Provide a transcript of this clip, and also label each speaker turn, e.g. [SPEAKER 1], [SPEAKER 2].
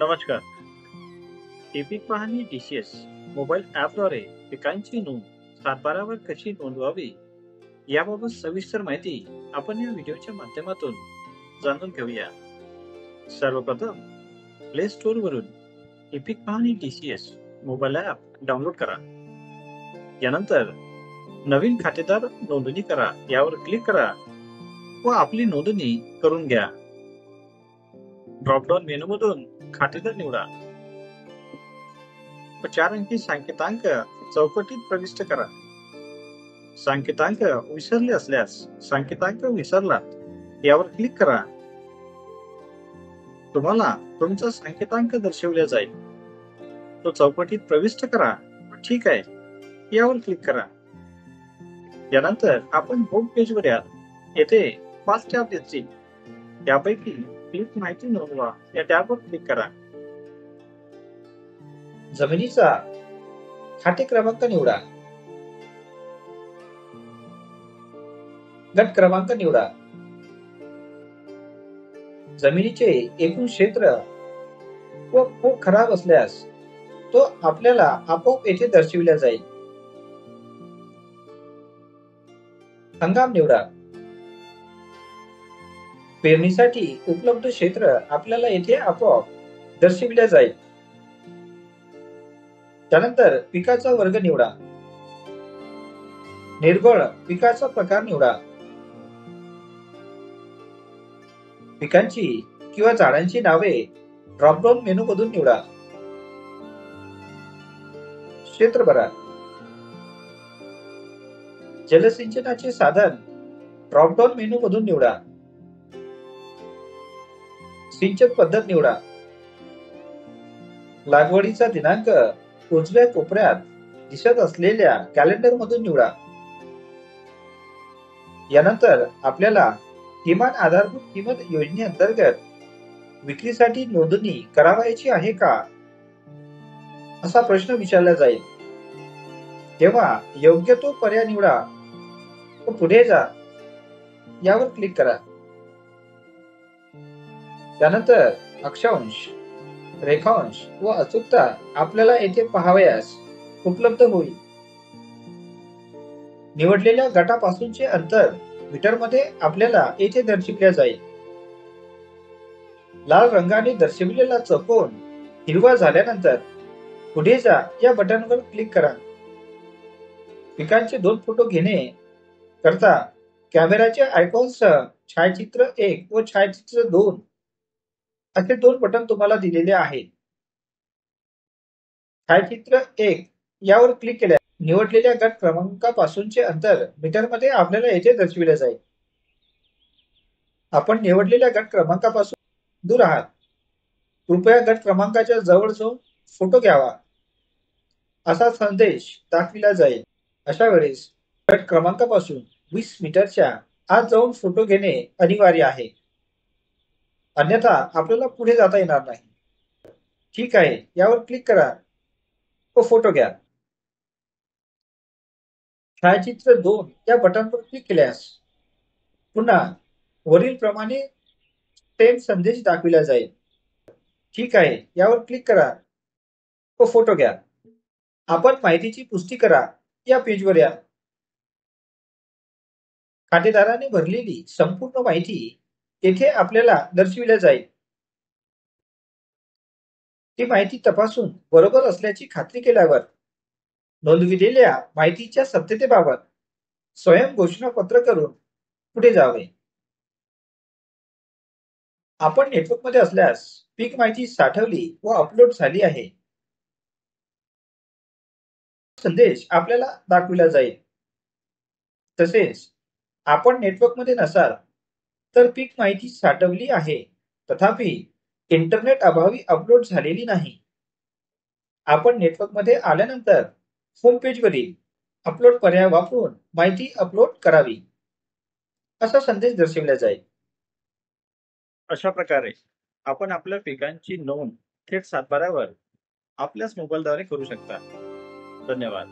[SPEAKER 1] नमस्कार. पीक पाहणी DCS mobile ॲपद्वारे पिकांची नोंद सातबारावर कशी नोंदवावी याबाबत सविस्तर माहिती आपण या व्हिडिओच्या माध्यमातून जाणून घेऊया. सर्वप्रथम प्ले स्टोअरवरून पीक पाहणी DCS मोबाईल ॲप डाउनलोड करा. यानंतर नवीन खातेदार नोंदणी करा यावर क्लिक करा व आपली नोंदणी करून घ्या. ड्रॉपडाऊन मेनूमधून खातेदार निवडा. 4 अंकी सांकेतांक चौकटीत प्रविष्ट करा. सांकेतांक विसरले असल्यास सांकेतांक विसरलात यावर क्लिक करा. तुम्हाला तुमचा सांकेतांक दर्शवला जाईल. तो चौकटीत प्रविष्ट करा. ठीक आहे यावर क्लिक करा. यानंतर आपण होम पेजवर याल. येथे 5 टॅब दिसतील. त्यापैकी पीक माहिती नोंदवा या टॅबवर क्लिक करा.
[SPEAKER 2] जमिनीचा खाते क्रमांक निवडा. गट क्रमांक निवडा. जमिनीचे एकूण क्षेत्र व खूप खराब असल्यास तो आपल्याला आपोआप येथे दर्शविला जाईल. हंगाम निवडा. पेरणीसाठी उपलब्ध क्षेत्र आपल्याला येथे आपोआप दर्शविले जाईल. त्यानंतर पिकाचा वर्ग निवडा. निर्बळ पिकाचा प्रकार निवडा. पिकांची किंवा झाडांची नावे ड्रॉपडाऊन मेनू मधून निवडा. क्षेत्र भरा. जलसिंचनाचे साधन ड्रॉपडाऊन मेनू मधून निवडा. सिंचन पद्धत निवडा. लागवडीचा दिनांक उजव्या कोपऱ्यात दिसत असलेल्या कॅलेंडर मधून निवडा. यानंतर आपल्याला किमान आधारभूत किंमत योजनेअंतर्गत विक्रीसाठी नोंदणी करावयाची आहे का असा प्रश्न विचारला जाईल. तेव्हा योग्य तो पर्याय निवडा व पुढे जा यावर क्लिक करा. त्यानंतर अक्षांश, रेखांश व अचूकता आपल्याला येथे पाहावयास उपलब्ध होईल. निवडलेल्या गटापासूनचे अंतर मीटरमध्ये आपल्याला येथे दर्शविले जाईल. लाल रंगाने दर्शविलेला चौकोन हिरवा झाल्यानंतर पुढे जा या बटनवर क्लिक करा. पिकांचे 2 फोटो घेणे करता कॅमेराच्या आयकॉनसह छायाचित्र 1 व छायाचित्र 2 असे 2 बटन तुम्हाला दिलेले आहेत. छायाचित्र 1 यावर क्लिक केल्यास निवडलेल्या गट क्रमांकापासूनचे अंतर मीटरमध्ये आपल्याला येथे दर्शविले जाईल. आपण निवडलेल्या गट क्रमांकापासून दूर आहात. कृपया गट क्रमांकाच्या जवळ जाऊन फोटो घ्यावा असा संदेश दाखविला जाईल. अशा वेळेस गट क्रमांकापासून 20 मीटरच्या आत जाऊन फोटो घेणे अनिवार्य आहे. अन्यथा आपल्याला पुढे जाता येणार नाही. ठीक आहे यावर क्लिक करा व फोटो घ्या. छायाचित्र 2 या बटनवर क्लिक केल्यास पुन्हा वरील प्रमाणे सेम संदेश दाखविला जाईल. ठीक आहे यावर क्लिक करा व फोटो घ्या. आपण माहितीची पुष्टी करा या पेजवर या. खातेदाराने भरलेली संपूर्ण माहिती येथे आपल्याला दर्शविल्या जाईल. ती माहिती तपासून बरोबर असल्याची खात्री केल्यावर नोंदविलेल्या माहितीच्या सत्यतेबाबत स्वयं घोषणापत्र करून पुढे जावे. आपण नेटवर्कमध्ये असल्यास पीक माहिती साठवली व अपलोड झाली आहे संदेश आपल्याला दाखविला जाईल. तसेच आपण नेटवर्कमध्ये नसाल तर पीक माहिती साठवली आहे तथापि इंटरनेट अभावी अपलोड झालेली नाही. आपण नेटवर्कमध्ये आल्यानंतर होम पेजवरील अपलोड पर्याय वापरून माहिती अपलोड करावी असा संदेश दर्शविला जाईल.
[SPEAKER 1] अशा प्रकारे आपण आपल्या पिकांची नोंद थेट सातबाऱ्यावर आपल्याच मोबाईलद्वारे करू शकता. धन्यवाद.